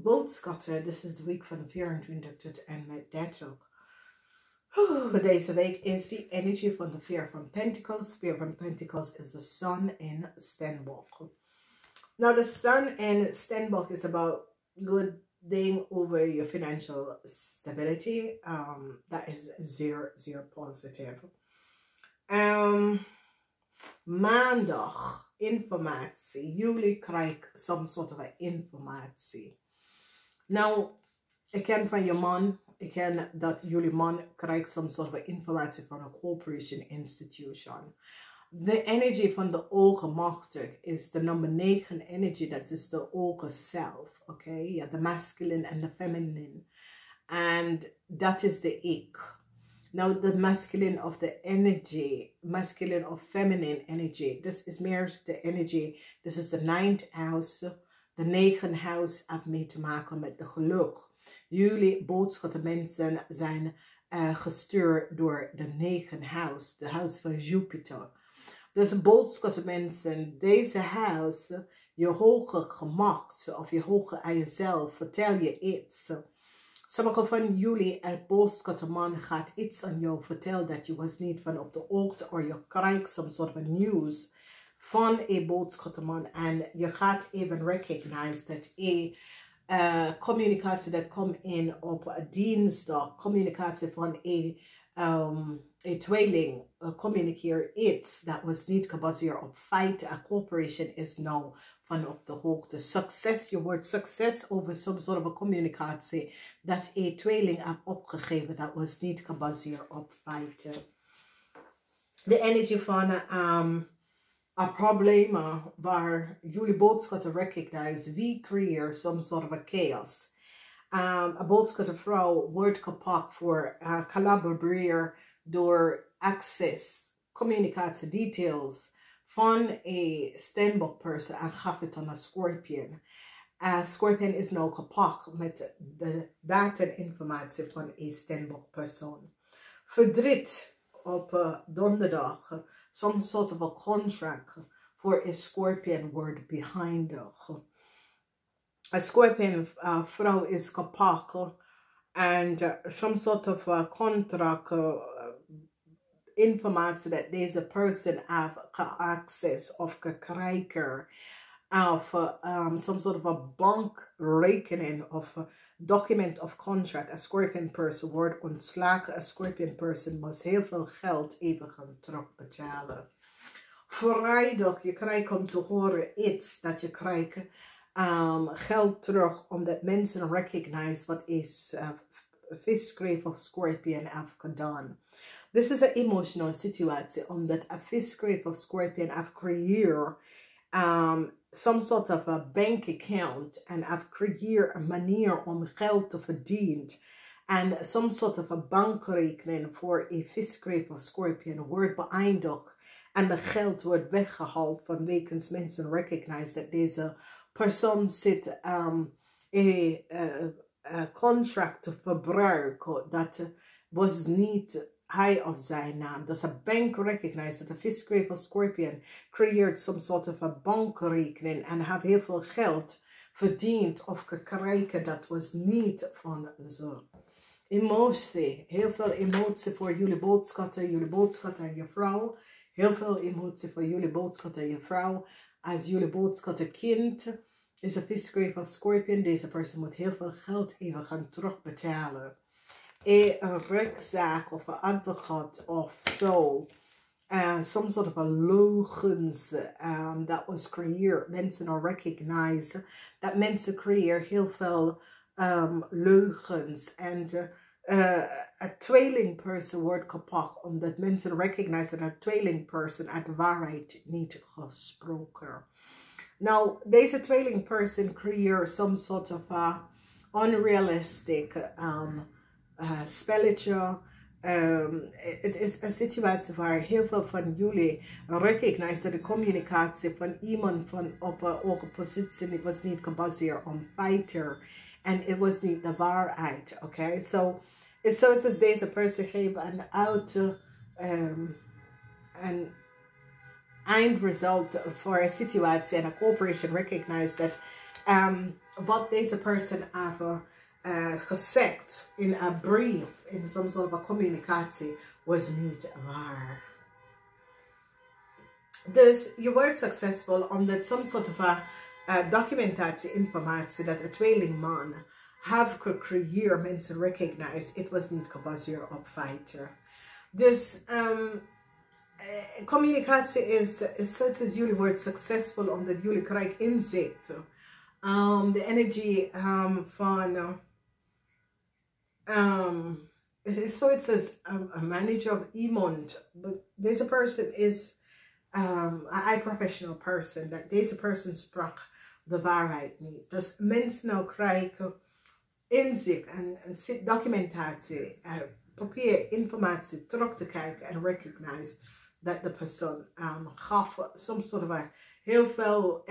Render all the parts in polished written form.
Boodschappen, this is de week van de 24 tot en met 30. Deze week is de energie van de Vier van Pentacles. Vier van Pentacles is the Sun in Stenbock. Now the Sun in Stenbock is about good thing over your financial stability. That is zeer positive. Maandag, informatie. Jullie krijgen some sort of informatie. Nou, ik ken van je man, ik ken dat jullie man krijgt some sort of informatie van een corporation institution. De energie van de ogen machtig is de number 9 energy, dat is de ogen zelf, okay? Ja, de masculine en de feminine. And that is the ik. Now the masculine of the energy, masculine of feminine energy, this is meer the energy, this is the 9th house. De 9 house heeft mee te maken met de geluk. Jullie boodschappen mensen zijn gestuurd door de 9 house, de house van Jupiter. Dus boodschappen mensen, deze house, je hoge gemak of je hoge aan jezelf, vertel je iets. Sommige van jullie, het boodschappenman gaat iets aan jou vertellen dat je was niet van op de hoogte, of je krijgt some sort of news van een boodschappenman en je gaat even recognize dat communicatie dat komt in op dinsdag, communicatie van een tweeling, communiceer iets dat was niet gebaseerd op feiten. A corporation is nou van op de hoogte. Succes, je wordt succes over some sort of communicatie dat een tweeling heeft opgegeven dat was niet gebaseerd op feiten. De energie van problemen waar jullie boodschappen recognize, wie creëert some sort of a chaos. Een boodschappenvrouw wordt gepakt voor collaboreren door access, communicatie, details van een Stenbock person en gaf het aan een Scorpion. Scorpion is nou gepakt met de data-informatie van een Stenbock persoon. Verdriet op donderdag. Some sort of a contract for a Scorpion word behind her. A Scorpion vrouw is gepakt and some sort of a contract informatie that deze person have access of krijgen of some sort of a bankrekening of a document of contract. A Scorpion person wordt ontslagen. A Scorpion person moet heel veel geld even gaan terugbetalen. Vrijdag, je krijgt om te horen iets dat je krijgt geld terug omdat mensen recognize wat is visskreef of Scorpion heeft gedaan. This is an emotional situatie omdat a visskreef of Scorpion heeft gecreëerd some sort of a bank account and have creëerd een manier om geld te verdienen. And some sort of a bankrekening voor een visskreef of Scorpion wordt beëindigd. En de geld wordt weggehaald vanwege mensen recognize dat deze persoon zit een contract te verbruiken dat was niet hij of zijn naam. Dus een bank recognize dat de visskreef of Scorpion creëert some sort of a bankrekening en heeft heel veel geld verdiend of gekregen dat was niet van ze. Emotie, heel veel emotie voor jullie boodschappen en je vrouw. Heel veel emotie voor jullie boodschappen en je vrouw. Als jullie boodschappen kind is een visskreef of Scorpion. Deze persoon moet heel veel geld even gaan terugbetalen. Een rechtszaak of een advocaat of zo. Some sort of a logens that was creëerd. Mensen are recognize dat mensen creëren heel veel leugens. En een tweelingperson wordt gepakt omdat mensen recognize dat een tweelingperson uit de waarheid niet gesproken. Nou, deze tweelingperson creëert some sort of unrealistic spelletje. Het is een situatie waar heel veel van jullie recognize dat de communicatie van iemand van op een hoge positie was niet gebaseerd op feiten en het was niet de waarheid. Okay? So it's zoals als deze persoon geeft een auto een eindresult voor een situatie en een corporation recognize dat Wat deze person heeft gezegd in een brief, in some sort of a communicatie, was niet waar. Dus je wordt succesvol omdat some sort of a documentatie, informatie dat een tweelingman heeft gecreëerd, mensen recognize, het was niet gebaseerd op feiten. Dus communicatie is zoals jullie worden succesvol omdat jullie krijgen inzicht. De energie van het is zoiets als een manager of iemand. Deze person is a professional person. Dat deze person sprak de waarheid niet. Dus mensen nou krijgen inzicht en documentatie, probeer informatie terug te kijken en recognize dat de persoon gaf some sort of a heel veel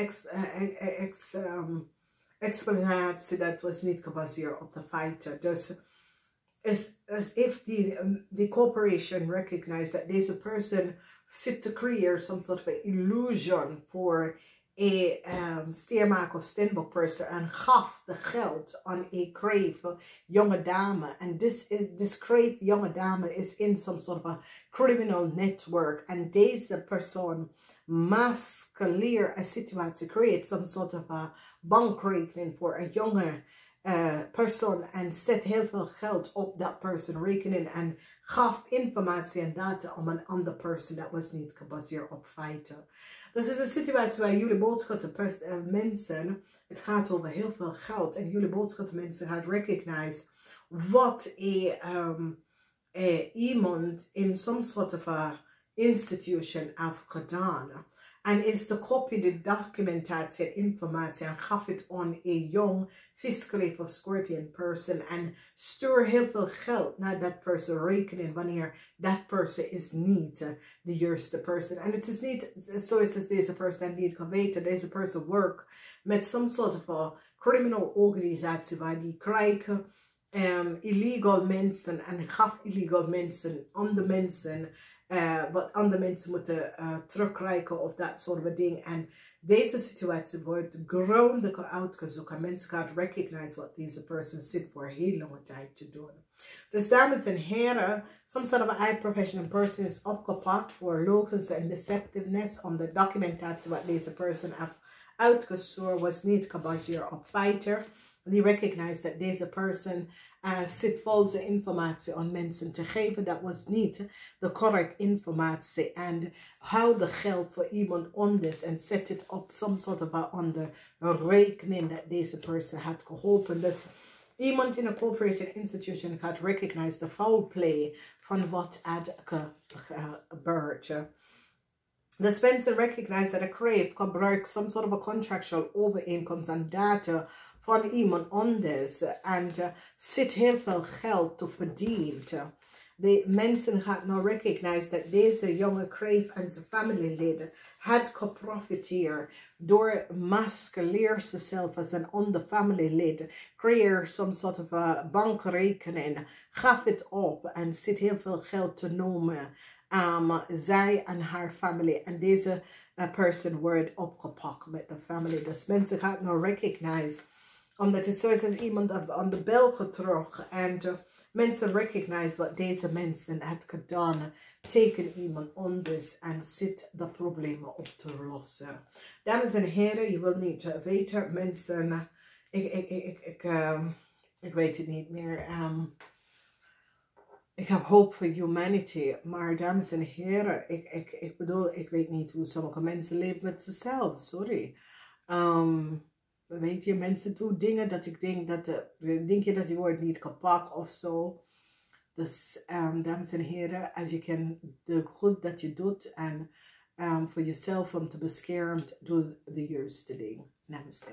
explanatie dat was niet gebaseerd op de feiten. Dus as if the corporation recognized that there's a person sit to create some sort of an illusion for a steermaker of stenbock person en gaf de geld aan een crave jonge dame. En this crave jonge dame is in some sort of a criminal network. En deze persoon masculeer een situatie, create some sort of a bankrekening voor een jonge persoon en zet heel veel geld op dat persoon rekening en gaf informatie en data om een andere persoon dat was niet gebaseerd op feiten. Dus het is een situatie waar jullie boodschappen mensen, het gaat over heel veel geld en jullie boodschappen mensen gaan recognize wat iemand in some sort of a institution heeft gedaan. En is de kopie de documentatie en informatie en gaf het aan een jong fiscally of scorpion person en stuur heel veel geld naar dat person rekening wanneer dat person is niet de juiste person. En het is niet zoiets als deze person niet kan weten. Deze person werkt met some sort of a criminal organisatie waar die krijgen illegal mensen en gaf illegal mensen aan de mensen. Wat andere mensen moeten terugkrijgen of dat soort of ding. En deze situatie wordt grondig uitgezocht. Mensen gaan recognize wat deze person zit voor een hele lange tijd te doen. Dus dames en heren, some sort of a high professional person is opgepakt voor logos en deceptiveness. Om de documentatie wat deze person heeft uitgezocht was niet gebaseerd op feiten. Die recognize dat deze person zit valse informatie aan mensen te geven. Dat was niet de correct informatie. En hou de geld voor iemand anders en zet het op some sort of a onder rekening dat deze person had geholpen. Dus iemand in een corporation institution gaat recognize de foul play van wat had gebeurd. Dus mensen recognize dat a crave gebruikt some sort of a contractual overeenkomst en data van iemand anders en zit heel veel geld te verdienen. De mensen gaan nou recognize dat deze jonge crave en zijn familieleden had geprofiteerd door masculeer zichzelf als een ander familielid, creëer some sort of a bankrekening, gaf het op en zit heel veel geld te noemen. Zij en haar familie en deze person wordt opgepakt met de familie. Dus mensen gaan nou recognize omdat het zoiets als iemand aan de bel getrokken en mensen recognize wat deze mensen had gedaan tegen iemand anders en zit de problemen op te lossen. Dames en heren, je wilt niet weten, mensen, ik weet het niet meer. Ik heb hoop voor humanity, maar dames en heren, ik bedoel, ik weet niet hoe sommige mensen leven met zichzelf, sorry. Weet je, mensen doen dingen dat ik denk dat, denk je dat die wordt niet gepakt of zo. Dus, dames en heren, als je kan de goed dat je doet en voor jezelf om te beschermen, doe de juiste ding. Namaste.